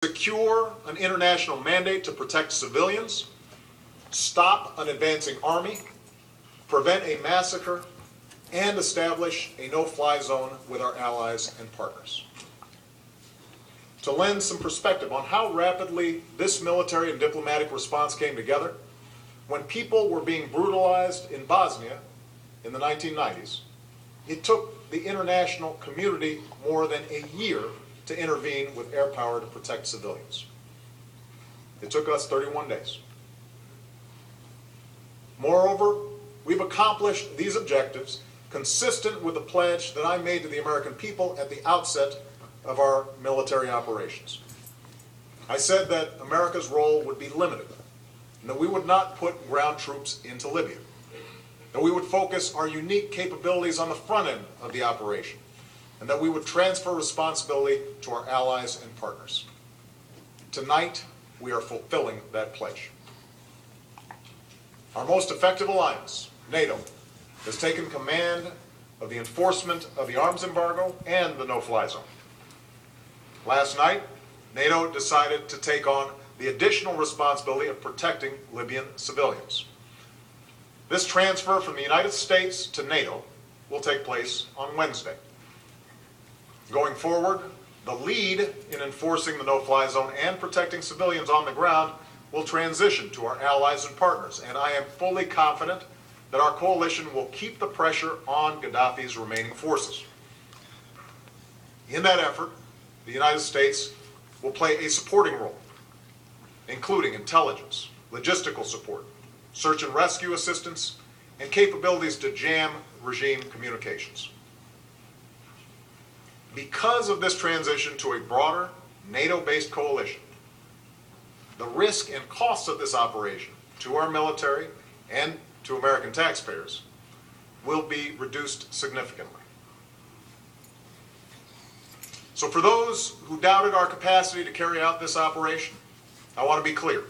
secure an international mandate to protect civilians, stop an advancing army, prevent a massacre, and establish a no-fly zone with our allies and partners. To lend some perspective on how rapidly this military and diplomatic response came together, when people were being brutalized in Bosnia in the 1990s, it took the international community more than a year to intervene with air power to protect civilians. It took us 31 days. Moreover, we've accomplished these objectives consistent with the pledge that I made to the American people at the outset of our military operations. I said that America's role would be limited, and that we would not put ground troops into Libya, that we would focus our unique capabilities on the front end of the operation, and that we would transfer responsibility to our allies and partners. Tonight, we are fulfilling that pledge. Our most effective alliance, NATO, has taken command of the enforcement of the arms embargo and the no-fly zone. Last night, NATO decided to take on the additional responsibility of protecting Libyan civilians. This transfer from the United States to NATO will take place on Wednesday. Going forward, the lead in enforcing the no-fly zone and protecting civilians on the ground will transition to our allies and partners, and I am fully confident that our coalition will keep the pressure on Gaddafi's remaining forces. In that effort, the United States will play a supporting role, including intelligence, logistical support, search and rescue assistance, and capabilities to jam regime communications. Because of this transition to a broader NATO-based coalition, the risk and costs of this operation to our military and to American taxpayers will be reduced significantly. So for those who doubted our capacity to carry out this operation, I want to be clear.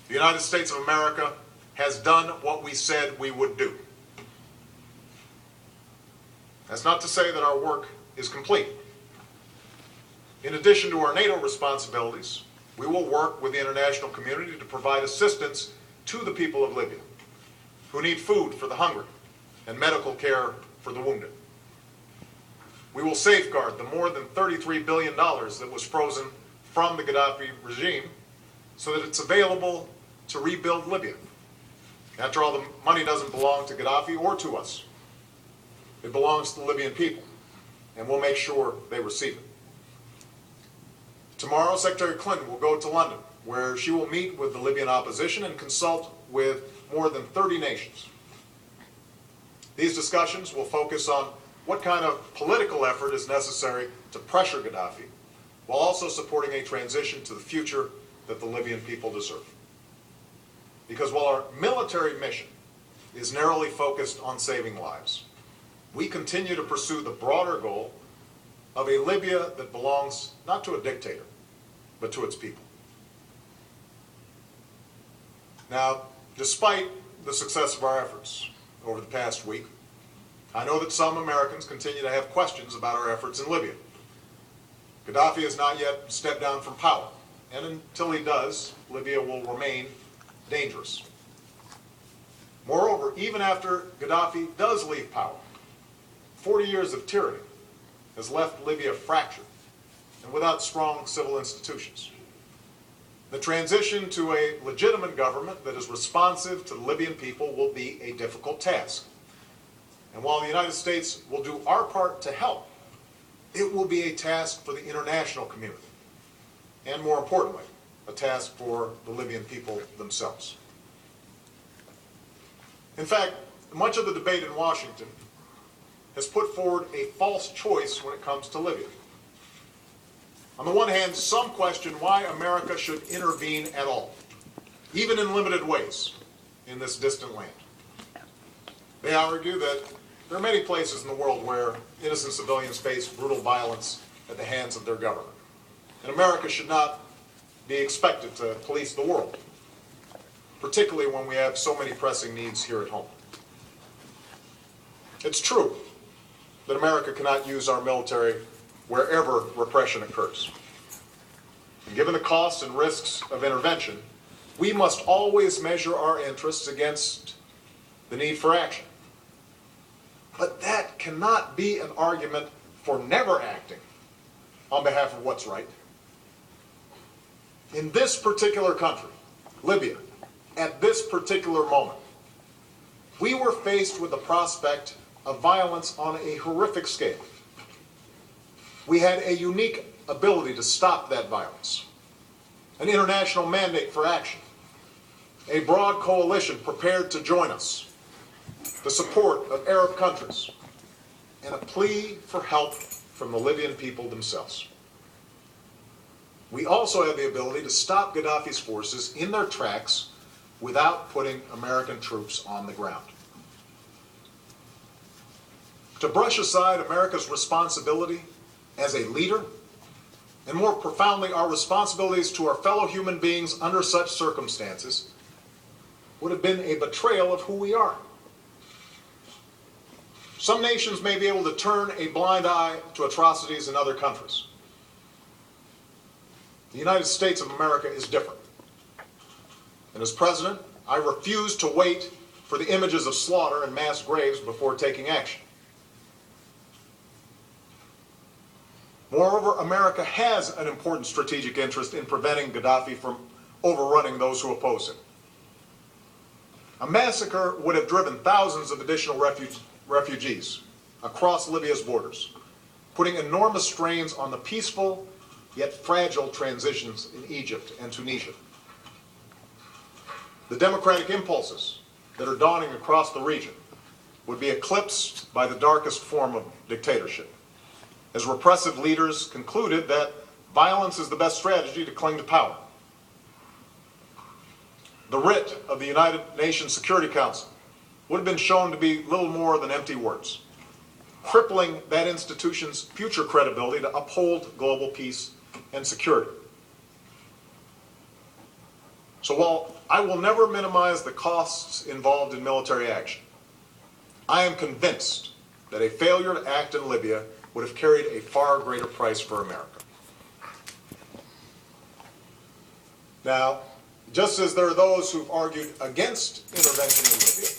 The United States of America has done what we said we would do. That's not to say that our work is complete. In addition to our NATO responsibilities, we will work with the international community to provide assistance to the people of Libya, who need food for the hungry and medical care for the wounded. We will safeguard the more than $33 billion that was frozen from the Gaddafi regime so that it's available to rebuild Libya. After all, the money doesn't belong to Gaddafi or to us. It belongs to the Libyan people, and we'll make sure they receive it. Tomorrow, Secretary Clinton will go to London, where she will meet with the Libyan opposition and consult with more than 30 nations. These discussions will focus on what kind of political effort is necessary to pressure Gaddafi, while also supporting a transition to the future that the Libyan people deserve. Because while our military mission is narrowly focused on saving lives, we continue to pursue the broader goal of a Libya that belongs not to a dictator, but to its people. Now, despite the success of our efforts over the past week, I know that some Americans continue to have questions about our efforts in Libya. Gaddafi has not yet stepped down from power, and until he does, Libya will remain dangerous. Moreover, even after Gaddafi does leave power, 40 years of tyranny has left Libya fractured and without strong civil institutions. The transition to a legitimate government that is responsive to the Libyan people will be a difficult task. And while the United States will do our part to help, it will be a task for the international community, and more importantly, a task for the Libyan people themselves. In fact, much of the debate in Washington has put forward a false choice when it comes to Libya. On the one hand, some question why America should intervene at all, even in limited ways, in this distant land. They argue that there are many places in the world where innocent civilians face brutal violence at the hands of their government, and America should not be expected to police the world, particularly when we have so many pressing needs here at home. It's true that America cannot use our military wherever repression occurs. And given the costs and risks of intervention, we must always measure our interests against the need for action. But that cannot be an argument for never acting on behalf of what's right. In this particular country, Libya, at this particular moment, we were faced with the prospect of violence on a horrific scale. We had a unique ability to stop that violence, an international mandate for action, a broad coalition prepared to join us, the support of Arab countries, and a plea for help from the Libyan people themselves. We also had the ability to stop Gaddafi's forces in their tracks without putting American troops on the ground. To brush aside America's responsibility as a leader, and more profoundly our responsibilities to our fellow human beings under such circumstances, would have been a betrayal of who we are. Some nations may be able to turn a blind eye to atrocities in other countries. The United States of America is different. And as president, I refuse to wait for the images of slaughter and mass graves before taking action. Moreover, America has an important strategic interest in preventing Gaddafi from overrunning those who oppose him. A massacre would have driven thousands of additional refugees across Libya's borders, putting enormous strains on the peaceful yet fragile transitions in Egypt and Tunisia. The democratic impulses that are dawning across the region would be eclipsed by the darkest form of dictatorship, as repressive leaders concluded that violence is the best strategy to cling to power. The writ of the United Nations Security Council would have been shown to be little more than empty words, crippling that institution's future credibility to uphold global peace and security. So while I will never minimize the costs involved in military action, I am convinced that a failure to act in Libya would have carried a far greater price for America. Now, just as there are those who've argued against intervention in Libya,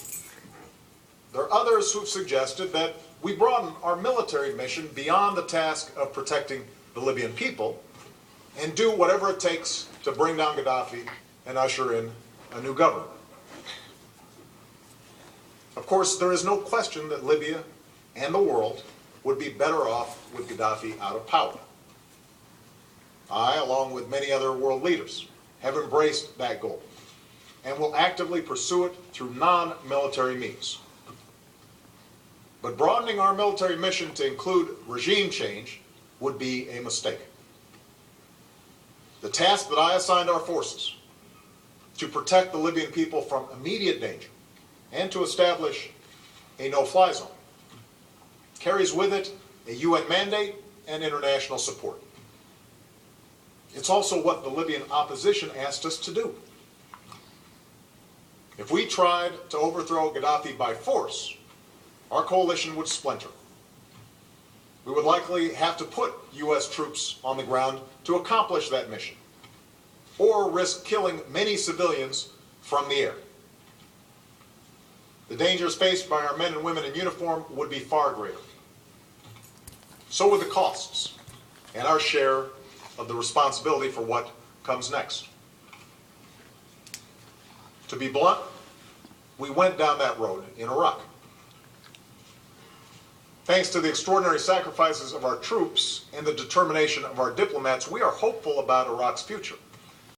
there are others who've suggested that we broaden our military mission beyond the task of protecting the Libyan people and do whatever it takes to bring down Gaddafi and usher in a new government. Of course, there is no question that Libya and the world would be better off with Gaddafi out of power. I, along with many other world leaders, have embraced that goal and will actively pursue it through non-military means. But broadening our military mission to include regime change would be a mistake. The task that I assigned our forces, to protect the Libyan people from immediate danger and to establish a no-fly zone, carries with it a UN mandate and international support. It's also what the Libyan opposition asked us to do. If we tried to overthrow Gaddafi by force, our coalition would splinter. We would likely have to put U.S. troops on the ground to accomplish that mission, or risk killing many civilians from the air. The dangers faced by our men and women in uniform would be far greater. So would the costs and our share of the responsibility for what comes next. To be blunt, we went down that road in Iraq. Thanks to the extraordinary sacrifices of our troops and the determination of our diplomats, we are hopeful about Iraq's future.